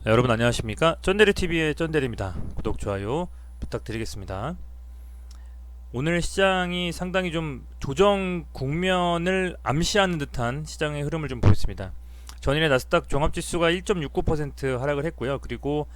여러분 안녕하십니까? 쩐데리TV의 쩐데리입니다. 구독, 좋아요 부탁드리겠습니다. 오늘 시장이 상당히 좀 조정 국면을 암시하는 듯한 시장의 흐름을 좀 보였습니다. 전일에 나스닥 종합지수가 1.69% 하락을 했고요. 그리고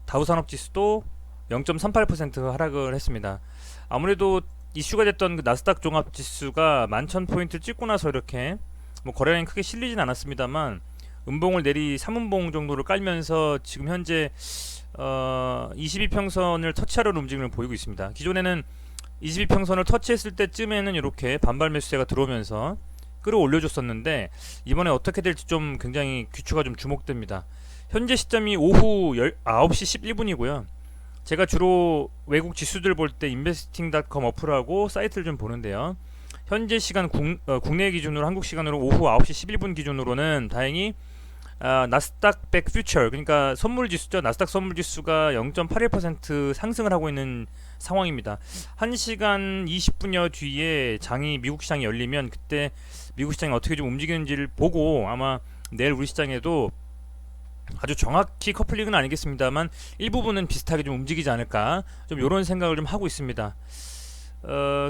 다우산업지수도 0.38% 하락을 했습니다. 아무래도 이슈가 됐던 그 나스닥 종합지수가 11,000포인트 찍고 나서 이렇게 뭐 거래량이 크게 실리진 않았습니다만 음봉을 내리 3음봉 정도를 깔면서 지금 현재 22평선을 터치하려는 움직임을 보이고 있습니다. 기존에는 22평선을 터치했을 때쯤에는 이렇게 반발 매수세가 들어오면서 끌어올려줬었는데 이번에 어떻게 될지 좀 굉장히 귀추가 좀 주목됩니다. 현재 시점이 오후 9시 11분이고요. 제가 주로 외국 지수들 볼 때 investing.com 어플하고 사이트를 좀 보는데요. 현재 시간 국내 기준으로 한국 시간으로 오후 9시 11분 기준으로는 다행히 나스닥 100 퓨처, 그러니까 선물 지수죠. 나스닥 선물 지수가 0.81% 상승을 하고 있는 상황입니다. 1시간 20분여 뒤에 미국 시장이 열리면 그때 미국 시장이 어떻게 좀 움직이는지를 보고 아마 내일 우리 시장에도 아주 정확히 커플링은 아니겠습니다만 일부분은 비슷하게 좀 움직이지 않을까, 좀 이런 생각을 좀 하고 있습니다.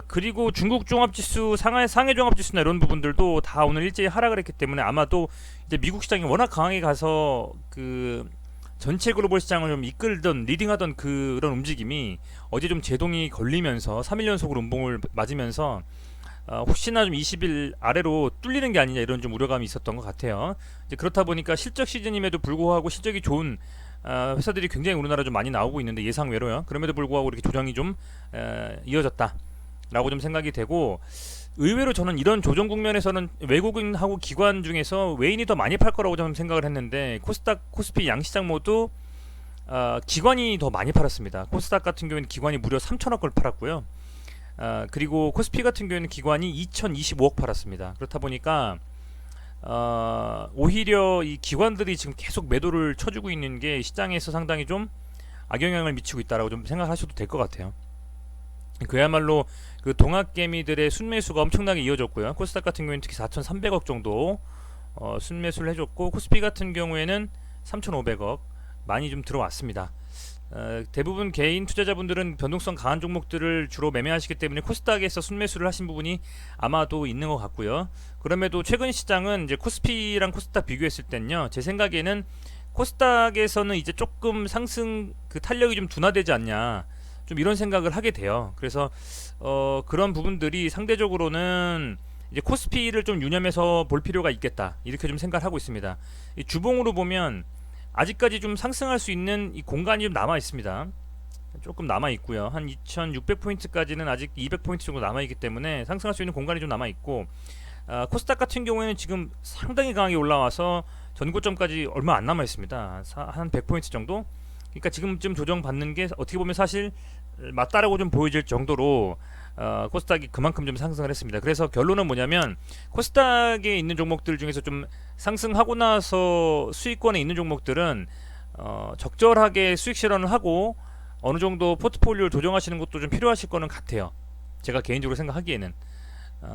그리고 중국 종합지수, 상해 종합지수나 이런 부분들도 다 오늘 일제히 하락을 했기 때문에 아마도 이제 미국 시장이 워낙 강하게 가서 그 전체 글로벌 시장을 좀 이끌던 리딩하던 그런 움직임이 어제 좀 제동이 걸리면서 3일 연속으로 음봉을 맞으면서 혹시나 좀 20일 아래로 뚫리는 게 아니냐 이런 좀 우려감이 있었던 것 같아요. 이제 그렇다 보니까 실적 시즌임에도 불구하고 실적이 좋은 회사들이 굉장히 우리나라 좀 많이 나오고 있는데 예상외로요. 그럼에도 불구하고 이렇게 조정이 좀 이어졌다라고 좀 생각이 되고, 의외로 저는 이런 조정 국면에서는 외국인하고 기관 중에서 외인이 더 많이 팔 거라고 좀 생각을 했는데 코스닥, 코스피 양시장 모두 기관이 더 많이 팔았습니다. 코스닥 같은 경우에는 기관이 무려 3천억 걸 팔았고요. 그리고 코스피 같은 경우에는 기관이 2,025억 팔았습니다. 그렇다 보니까 오히려 이 기관들이 지금 계속 매도를 쳐주고 있는 게 시장에서 상당히 좀 악영향을 미치고 있다라고 좀 생각하셔도 될 것 같아요. 그야말로 그 동학개미들의 순매수가 엄청나게 이어졌고요. 코스닥 같은 경우에는 특히 4,300억 정도 순매수를 해줬고, 코스피 같은 경우에는 3,500억 많이 좀 들어왔습니다. 대부분 개인 투자자분들은 변동성 강한 종목들을 주로 매매하시기 때문에 코스닥에서 순매수를 하신 부분이 아마도 있는 것 같고요. 그럼에도 최근 시장은 이제 코스피랑 코스닥 비교했을 땐요, 제 생각에는 코스닥에서는 이제 조금 상승 그 탄력이 좀 둔화되지 않냐, 좀 이런 생각을 하게 돼요. 그래서 그런 부분들이 상대적으로는 이제 코스피를 좀 유념해서 볼 필요가 있겠다, 이렇게 좀 생각을 하고 있습니다. 이 주봉으로 보면 아직까지 좀 상승할 수 있는 이 공간이 좀 남아 있습니다. 조금 남아 있고요. 한 2,600포인트까지는 아직 200포인트 정도 남아 있기 때문에 상승할 수 있는 공간이 좀 남아 있고, 코스닥 같은 경우에는 지금 상당히 강하게 올라와서 전고점까지 얼마 안 남아 있습니다. 한 100포인트 정도. 그러니까 지금쯤 조정 받는 게 어떻게 보면 사실 맞다라고 좀 보여질 정도로 코스닥이 그만큼 좀 상승을 했습니다. 그래서 결론은 뭐냐면 코스닥에 있는 종목들 중에서 좀 상승하고 나서 수익권에 있는 종목들은 적절하게 수익 실현을 하고 어느 정도 포트폴리오를 조정하시는 것도 좀 필요하실 거는 같아요. 제가 개인적으로 생각하기에는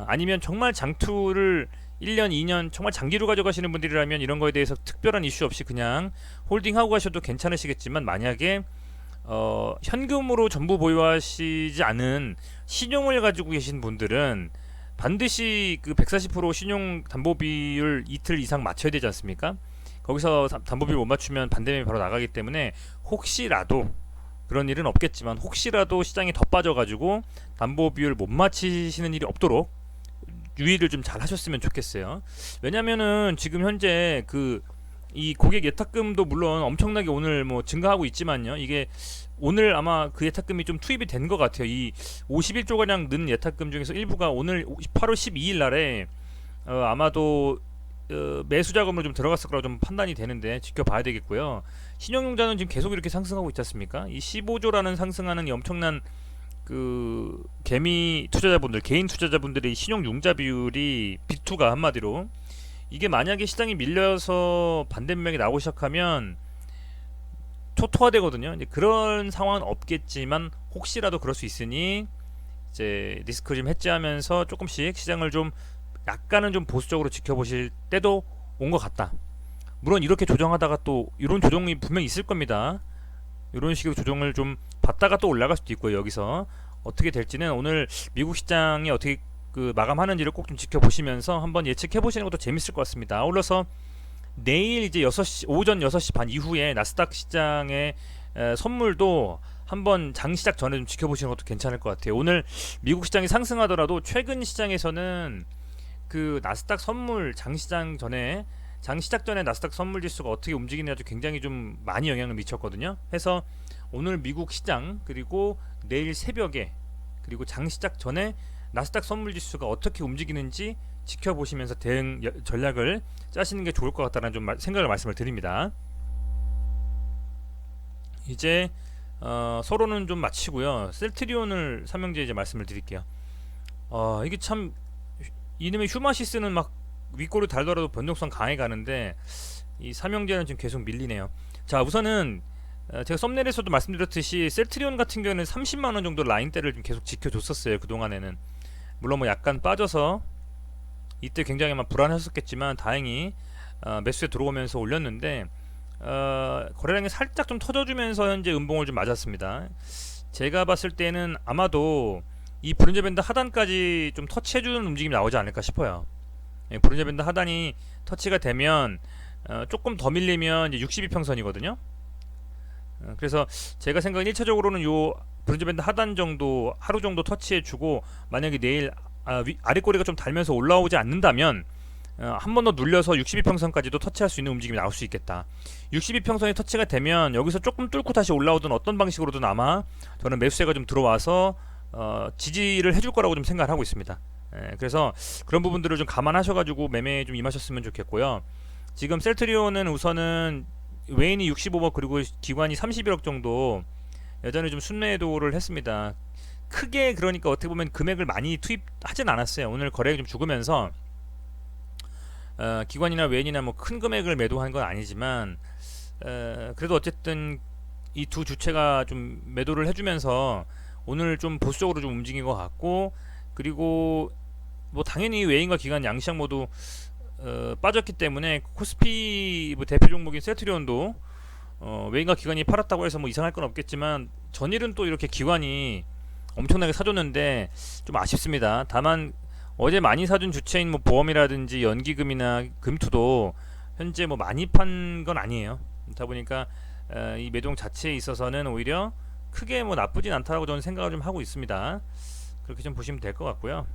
아니면 정말 장투를 1년, 2년 정말 장기로 가져가시는 분들이라면 이런 거에 대해서 특별한 이슈 없이 그냥 홀딩하고 가셔도 괜찮으시겠지만, 만약에 현금으로 전부 보유하시지 않은 신용을 가지고 계신 분들은 반드시 그 140% 신용 담보 비율 이틀 이상 맞춰야 되지 않습니까? 거기서 담보 비율 못 맞추면 반대면이 바로 나가기 때문에 혹시라도, 그런 일은 없겠지만 혹시라도 시장이 더 빠져가지고 담보 비율 못 맞히시는 일이 없도록 유의를 좀 잘 하셨으면 좋겠어요. 왜냐면은 지금 현재 이 고객 예탁금도 물론 엄청나게 오늘 뭐 증가하고 있지만요, 이게 오늘 아마 그 예탁금이 좀 투입이 된 것 같아요. 이 51조 가량 는 예탁금 중에서 일부가 오늘 8월 12일 날에 아마도 매수 자금으로 좀 들어갔을 거라고 좀 판단이 되는데 지켜봐야 되겠고요. 신용융자는 지금 계속 이렇게 상승하고 있지 않습니까? 이 15조라는 상승하는 이 엄청난 그 개미 투자자분들, 개인 투자자분들의 신용융자 비율이 B2가 한마디로, 이게 만약에 시장이 밀려서 반대명이 나오기 시작하면 초토화되거든요. 이제 그런 상황은 없겠지만 혹시라도 그럴 수 있으니 이제 리스크 좀 해지하면서 조금씩 시장을 좀 약간은 좀 보수적으로 지켜보실 때도 온 것 같다. 물론 이렇게 조정하다가 또 이런 조정이 분명히 있을 겁니다. 이런 식으로 조정을 좀 받다가 또 올라갈 수도 있고요. 여기서 어떻게 될지는 오늘 미국 시장이 어떻게 그 마감하는지를 꼭 좀 지켜보시면서 한번 예측해 보시는 것도 재밌을 것 같습니다. 아울러서 내일 이제 6시 오전 6시 반 이후에 나스닥 시장의 선물도 한번 장 시작 전에 좀 지켜보시는 것도 괜찮을 것 같아요. 오늘 미국 시장이 상승하더라도 최근 시장에서는 그 나스닥 선물 장 시장 전에 장 시작 전에 나스닥 선물 지수가 어떻게 움직이느냐도 굉장히 좀 많이 영향을 미쳤거든요. 해서 오늘 미국 시장 그리고 내일 새벽에 그리고 장 시작 전에 나스닥 선물 지수가 어떻게 움직이는지 지켜보시면서 대응 전략을 짜시는 게 좋을 것 같다는 좀 생각을 말씀을 드립니다. 이제 서로는 좀 마치고요. 셀트리온을 삼형제 이제 말씀을 드릴게요. 이게 참 이놈의 휴마시스는 막 윗골을 달더라도 변동성 강해 가는데 이 삼형제는 지금 계속 밀리네요. 자, 우선은 제가 썸네일에서도 말씀드렸듯이 셀트리온 같은 경우는 30만원 정도 라인대를 좀 계속 지켜줬었어요. 그동안에는 물론 뭐 약간 빠져서 이때 굉장히 막 불안했었겠지만 다행히 매수에 들어오면서 올렸는데 거래량이 살짝 좀 터져주면서 현재 음봉을 좀 맞았습니다. 제가 봤을 때는 아마도 이 브론즈 밴드 하단까지 좀 터치해주는 움직임이 나오지 않을까 싶어요. 브론즈 밴드 하단이 터치가 되면 조금 더 밀리면 이제 62평선이거든요. 그래서 제가 생각은 1차적으로는 요 브론즈 밴드 하단 정도 하루 정도 터치해주고 만약에 내일 아랫꼬리가 좀 달면서 올라오지 않는다면 한 번 더 눌려서 62평선까지도 터치할 수 있는 움직임이 나올 수 있겠다. 62평선이 터치가 되면 여기서 조금 뚫고 다시 올라오든 어떤 방식으로든 아마 저는 매수세가 좀 들어와서 지지를 해줄 거라고 좀 생각을 하고 있습니다. 그래서 그런 부분들을 좀 감안하셔가지고 매매에 좀 임하셨으면 좋겠고요. 지금 셀트리온은 우선은 외인이 65억 그리고 기관이 31억 정도 여전히 좀 순매도를 했습니다. 크게 그러니까 어떻게 보면 금액을 많이 투입하진 않았어요. 오늘 거래액이 좀 죽으면서 기관이나 외인이나 뭐 큰 금액을 매도한 건 아니지만 그래도 어쨌든 이 두 주체가 좀 매도를 해주면서 오늘 좀 보수적으로 좀 움직인 것 같고, 그리고 뭐 당연히 외인과 기관 양시장 모두 빠졌기 때문에 코스피 뭐 대표 종목인 셀트리온도 외인과 기관이 팔았다고 해서 뭐 이상할 건 없겠지만 전일은 또 이렇게 기관이 엄청나게 사줬는데 좀 아쉽습니다. 다만 어제 많이 사준 주체인 뭐 보험이라든지 연기금이나 금투도 현재 뭐 많이 판 건 아니에요. 그렇다 보니까 이 매동 자체에 있어서는 오히려 크게 뭐 나쁘진 않다라고 저는 생각을 좀 하고 있습니다. 그렇게 좀 보시면 될 것 같고요.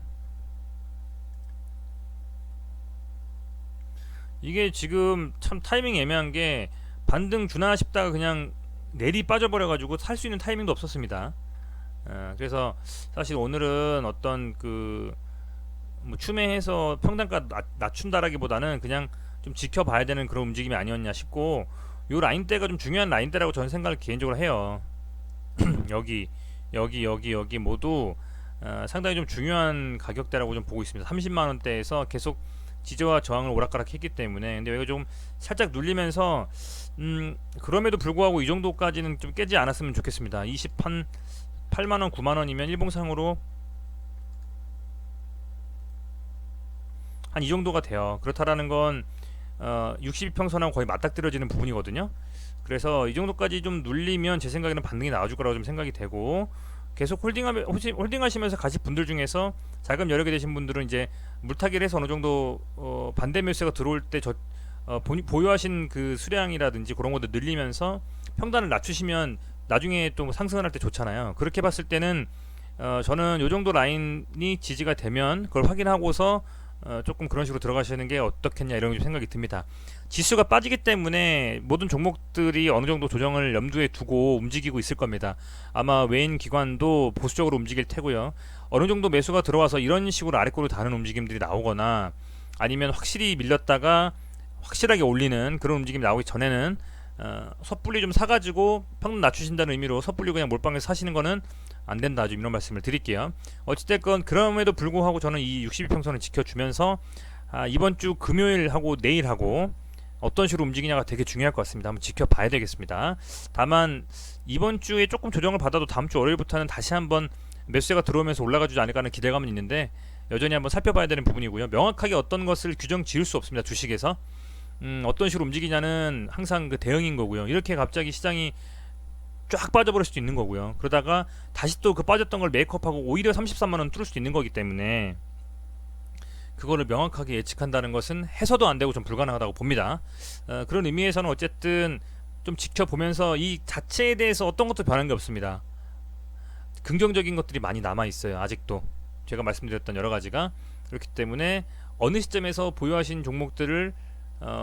이게 지금 참 타이밍 애매한 게 반등 주나 싶다가 그냥 내리 빠져버려가지고 살 수 있는 타이밍도 없었습니다. 그래서 사실 오늘은 어떤 그 뭐 추매해서 평단가 낮춘다라기보다는 그냥 좀 지켜봐야 되는 그런 움직임이 아니었냐 싶고, 요 라인대가 좀 중요한 라인대라고 저는 생각을 개인적으로 해요. 여기 모두 상당히 좀 중요한 가격대라고 좀 보고 있습니다. 30만원대에서 계속 지저와 저항을 오락가락했기 때문에. 근데 여기가 좀 살짝 눌리면서 그럼에도 불구하고 이 정도까지는 좀 깨지 않았으면 좋겠습니다. 28만원 9만원이면 일봉상으로 한 이 정도가 돼요. 그렇다라는 건 62평선하고 거의 맞닥뜨려지는 부분이거든요. 그래서 이 정도까지 좀 눌리면 제 생각에는 반등이 나와줄 거라고 좀 생각이 되고, 계속 홀딩하시면서 가실 분들 중에서 자금 여력이 되신 분들은 이제 물타기를 해서 어느 정도 반대 매수가 들어올 때 보유하신 그 수량이라든지 그런 것도 늘리면서 평단을 낮추시면 나중에 또 상승을 할 때 좋잖아요. 그렇게 봤을 때는 저는 요 정도 라인이 지지가 되면 그걸 확인하고서 조금 그런 식으로 들어가시는 게 어떻겠냐 이런 생각이 듭니다. 지수가 빠지기 때문에 모든 종목들이 어느 정도 조정을 염두에 두고 움직이고 있을 겁니다. 아마 외인 기관도 보수적으로 움직일 테고요. 어느 정도 매수가 들어와서 이런 식으로 아래꼬로 다는 움직임들이 나오거나 아니면 확실히 밀렸다가 확실하게 올리는 그런 움직임이 나오기 전에는 섣불리 좀 사가지고 평균 낮추신다는 의미로 섣불리 그냥 몰빵해서 사시는 거는 안 된다, 좀 이런 말씀을 드릴게요. 어찌됐건 그럼에도 불구하고 저는 이 62평선을 지켜주면서 이번 주 금요일하고 내일하고 어떤 식으로 움직이냐가 되게 중요할 것 같습니다. 한번 지켜봐야 되겠습니다. 다만 이번 주에 조금 조정을 받아도 다음 주 월요일부터는 다시 한번 매수세가 들어오면서 올라가주지 않을까 하는 기대감은 있는데 여전히 한번 살펴봐야 되는 부분이고요. 명확하게 어떤 것을 규정 지을 수 없습니다. 주식에서 어떤 식으로 움직이냐는 항상 그 대응인 거고요. 이렇게 갑자기 시장이 쫙 빠져버릴 수도 있는 거고요. 그러다가 다시 또 그 빠졌던 걸 메이크업하고 오히려 33만 원 뚫을 수도 있는 거기 때문에 그거를 명확하게 예측한다는 것은 해서도 안 되고 좀 불가능하다고 봅니다. 그런 의미에서는 어쨌든 좀 지켜보면서 이 자체에 대해서 어떤 것도 변한 게 없습니다. 긍정적인 것들이 많이 남아 있어요. 아직도 제가 말씀드렸던 여러 가지가. 그렇기 때문에 어느 시점에서 보유하신 종목들을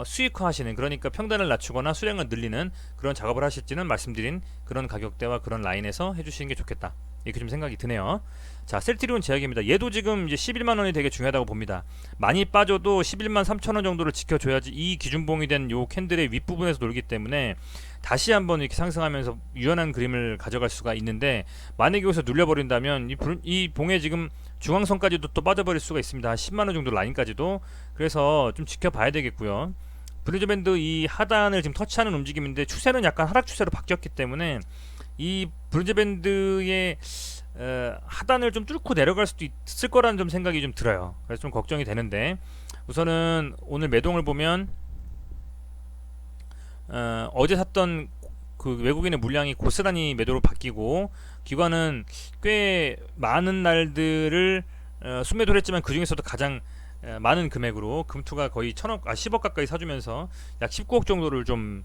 수익화하시는, 그러니까 평단을 낮추거나 수량을 늘리는 그런 작업을 하실지는 말씀드린 그런 가격대와 그런 라인에서 해주시는 게 좋겠다, 이렇게 좀 생각이 드네요. 자, 셀트리온 제약입니다. 얘도 지금 이제 11만원이 되게 중요하다고 봅니다. 많이 빠져도 11만 3천원 정도를 지켜줘야지 이 기준봉이 된 요 캔들의 윗부분에서 놀기 때문에 다시 한번 이렇게 상승하면서 유연한 그림을 가져갈 수가 있는데, 만약에 여기서 눌려버린다면 이 봉에 지금 중앙선까지도 또 빠져버릴 수가 있습니다. 한 10만원 정도 라인까지도. 그래서 좀 지켜봐야 되겠고요. 브리즈밴드 이 하단을 지금 터치하는 움직임인데 추세는 약간 하락 추세로 바뀌었기 때문에 이 브리즈밴드의 하단을 좀 뚫고 내려갈 수도 있을 거라는 좀 생각이 좀 들어요. 그래서 좀 걱정이 되는데, 우선은 오늘 매동을 보면 어제 샀던 그 외국인의 물량이 고스란히 매도로 바뀌고, 기관은 꽤 많은 날들을 순매도를 했지만 그 중에서도 가장 많은 금액으로 금투가 거의 10억 가까이 사주면서 약 19억 정도를 좀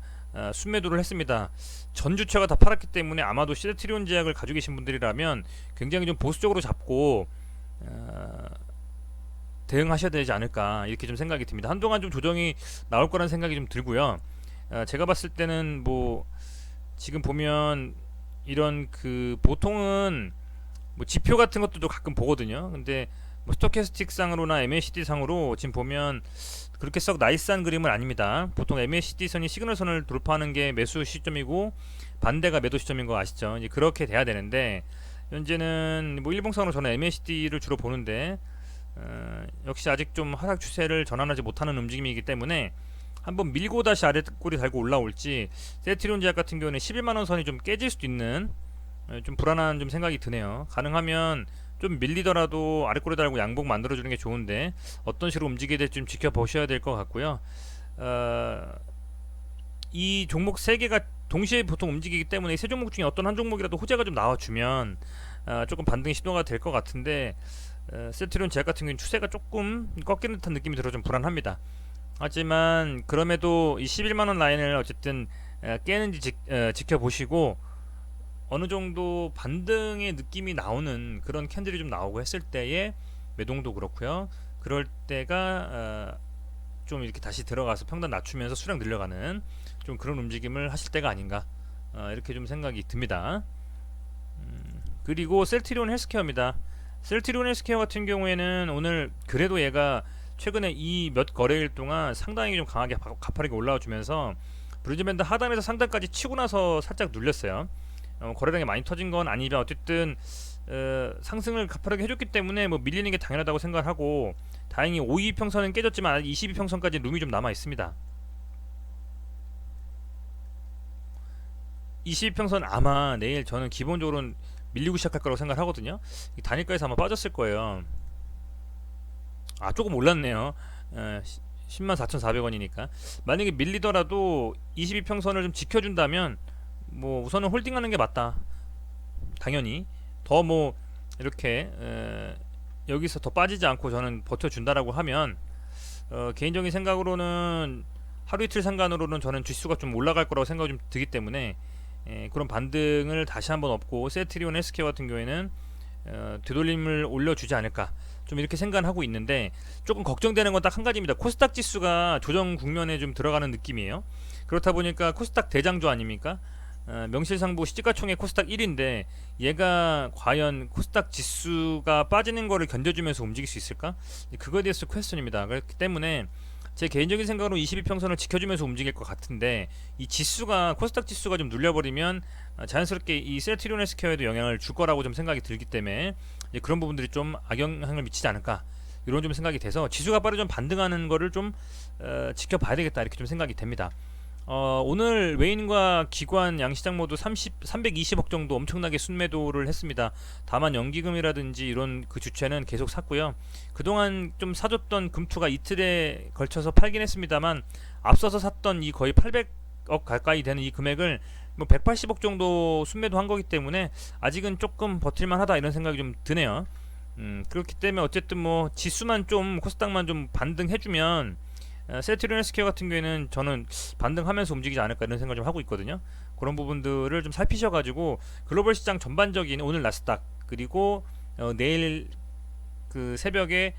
순매도를 했습니다. 전 주체가 다 팔았기 때문에 아마도 셀트리온 제약을 가지고 계신 분들이라면 굉장히 좀 보수적으로 잡고 대응하셔야 되지 않을까, 이렇게 좀 생각이 듭니다. 한동안 좀 조정이 나올 거라는 생각이 좀 들고요. 제가 봤을 때는 뭐 지금 보면 이런 그 보통은 뭐 지표 같은 것도 가끔 보거든요. 근데 뭐 스토캐스틱 상으로나 MACD 상으로 지금 보면 그렇게 썩 나이스한 그림은 아닙니다. 보통 MACD 선이 시그널 선을 돌파하는 게 매수 시점이고 반대가 매도 시점인 거 아시죠? 이제 그렇게 돼야 되는데, 현재는 뭐 일봉상으로 저는 MACD를 주로 보는데 역시 아직 좀 하락 추세를 전환하지 못하는 움직임이기 때문에 한번 밀고 다시 아랫꼬리 달고 올라올지, 셀트리온 제약 같은 경우는 11만원 선이 좀 깨질 수도 있는 좀 불안한 좀 생각이 드네요. 가능하면 좀 밀리더라도 아랫꼬리 달고 양봉 만들어주는 게 좋은데 어떤 식으로 움직이게 될지 좀 지켜보셔야 될 것 같고요. 이 종목 3개가 동시에 보통 움직이기 때문에 세 종목 중에 어떤 한 종목이라도 호재가 좀 나와주면 조금 반등의 시도가 될 것 같은데, 셀트리온 제약 같은 경우는 추세가 조금 꺾이는 듯한 느낌이 들어 좀 불안합니다. 하지만 그럼에도 이 11만원 라인을 어쨌든 깨는지 지켜보시고, 어느 정도 반등의 느낌이 나오는 그런 캔들이 좀 나오고 했을 때에 매동도 그렇고요. 그럴 때가 좀 이렇게 다시 들어가서 평단 낮추면서 수량 늘려가는 좀 그런 움직임을 하실 때가 아닌가, 이렇게 좀 생각이 듭니다. 그리고 셀트리온 헬스케어입니다. 셀트리온 헬스케어 같은 경우에는 오늘 그래도 얘가 최근에 이 몇 거래일 동안 상당히 좀 강하게 가파르게 올라와 주면서 브리즈밴드 하단에서 상단까지 치고 나서 살짝 눌렸어요. 거래량이 많이 터진 건 아니지만 어쨌든 상승을 가파르게 해줬기 때문에 뭐 밀리는 게 당연하다고 생각하고, 다행히 52평선은 깨졌지만 22평선까지 룸이 좀 남아 있습니다. 22평선 아마 내일 저는 기본적으로는 밀리고 시작할 거라고 생각하거든요. 단일가에서 아마 빠졌을 거예요. 조금 올랐네요. 104,400원이니까 만약에 밀리더라도 22평선을 좀 지켜준다면 뭐 우선은 홀딩하는 게 맞다. 당연히 더 뭐 이렇게 여기서 더 빠지지 않고 저는 버텨준다라고 하면 개인적인 생각으로는 하루 이틀 상관으로는 저는 지수가 좀 올라갈 거라고 생각이 좀 들기 때문에 그런 반등을 다시 한번 얻고 셀트리온 헬스케어 같은 경우에는 되돌림을 올려주지 않을까, 좀 이렇게 생각하고 있는데, 조금 걱정되는 건 딱 한 가지입니다. 코스닥 지수가 조정 국면에 좀 들어가는 느낌이에요. 그렇다 보니까 코스닥 대장주 아닙니까? 명실상부 시가총액 코스닥 1인데 얘가 과연 코스닥 지수가 빠지는 거를 견뎌주면서 움직일 수 있을까? 그거에 대해서 퀘스천입니다. 그렇기 때문에 제 개인적인 생각으로 22평선을 지켜주면서 움직일 것 같은데, 이 지수가 코스닥 지수가 좀 눌려버리면 자연스럽게 이 셀트리온 헬스케어에도 영향을 줄 거라고 좀 생각이 들기 때문에 그런 부분들이 좀 악영향을 미치지 않을까, 이런 좀 생각이 돼서 지수가 빠르게 좀 반등하는 거를 좀 지켜봐야 되겠다, 이렇게 좀 생각이 됩니다. 오늘 외인과 기관 양시장 모두 320억 정도 엄청나게 순매도를 했습니다. 다만 연기금이라든지 이런 그 주체는 계속 샀고요. 그동안 좀 사줬던 금투가 이틀에 걸쳐서 팔긴 했습니다만 앞서서 샀던 이 거의 800억 가까이 되는 이 금액을 뭐 180억 정도 순매도 한 거기 때문에 아직은 조금 버틸만 하다 이런 생각이 좀 드네요. 그렇기 때문에 어쨌든 뭐 지수만 좀 코스닥만 좀 반등해주면 세트리온스퀘어 같은 경우에는 저는 반등하면서 움직이지 않을까 이런 생각을 좀 하고 있거든요. 그런 부분들을 좀 살피셔가지고 글로벌 시장 전반적인 오늘 나스닥 그리고 내일 그 새벽에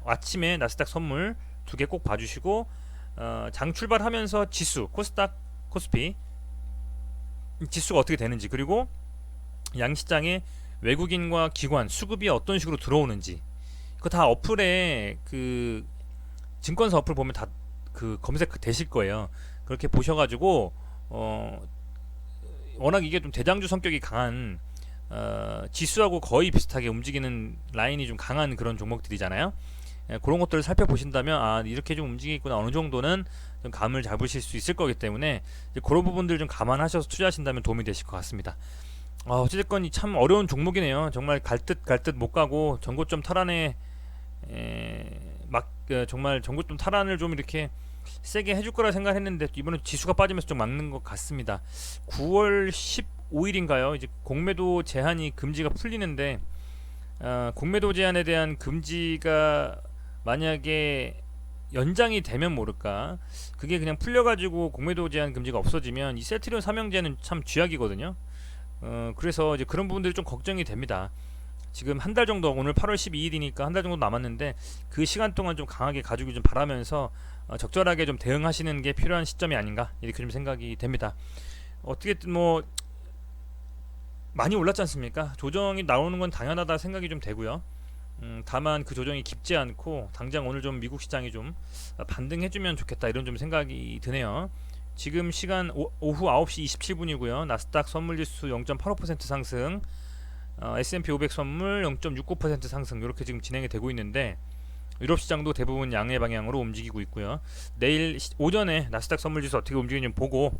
아침에 나스닥 선물 두 개 꼭 봐주시고 장 출발하면서 지수 코스닥 코스피 지수가 어떻게 되는지 그리고 양시장에 외국인과 기관 수급이 어떤 식으로 들어오는지 그거 다 어플에 그 증권사 어플 보면 다 그 검색 되실 거예요. 그렇게 보셔가지고 워낙 이게 좀 대장주 성격이 강한 지수하고 거의 비슷하게 움직이는 라인이 좀 강한 그런 종목들이잖아요. 그런 것들을 살펴보신다면 아 이렇게 좀 움직이겠구나 어느 정도는 좀 감을 잡으실 수 있을 거기 때문에 그런 부분들 좀 감안하셔서 투자하신다면 도움이 되실 것 같습니다. 어찌됐건 참 어려운 종목이네요. 정말 갈 듯 못 가고 전고점 탈환에 정말 전고점 탈환을 좀 이렇게 세게 해줄 거라 생각했는데 이번에 지수가 빠지면서 좀 막는 것 같습니다. 9월 15일인가요? 이제 공매도 제한이 금지가 풀리는데 공매도 제한에 대한 금지가 만약에 연장이 되면 모를까 그게 그냥 풀려가지고 공매도 제한 금지가 없어지면 이 셀트리온 삼형제는 참 쥐약이거든요. 그래서 이제 그런 부분들이 좀 걱정이 됩니다. 지금 한 달 정도 오늘 8월 12일이니까 한 달 정도 남았는데 그 시간 동안 좀 강하게 가지고 좀 바라면서 적절하게 좀 대응하시는 게 필요한 시점이 아닌가 이렇게 좀 생각이 됩니다. 어떻게든 뭐 많이 올랐지 않습니까? 조정이 나오는 건 당연하다 생각이 좀 되고요. 다만 그 조정이 깊지 않고 당장 오늘 좀 미국 시장이 좀 반등해주면 좋겠다 이런 좀 생각이 드네요. 지금 시간 오후 9시 27분이고요. 나스닥 선물지수 0.85% 상승, S&P 500 선물 0.69% 상승 이렇게 지금 진행이 되고 있는데 유럽 시장도 대부분 양의 방향으로 움직이고 있고요. 내일 오전에 나스닥 선물지수 어떻게 움직이는지 보고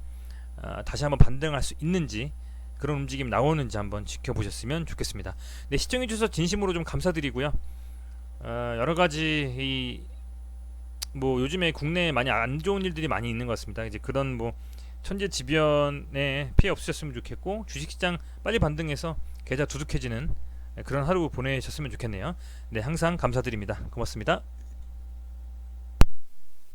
다시 한번 반등할 수 있는지 그런 움직임 나오는지 한번 지켜보셨으면 좋겠습니다. 네, 시청해주셔서 진심으로 좀 감사드리고요. 여러가지 뭐 요즘에 국내에 많이 안 좋은 일들이 많이 있는 것 같습니다. 이제 그런 뭐 천재지변에 피해 없으셨으면 좋겠고 주식시장 빨리 반등해서 계좌 두둑해지는 그런 하루 보내셨으면 좋겠네요. 네, 항상 감사드립니다. 고맙습니다.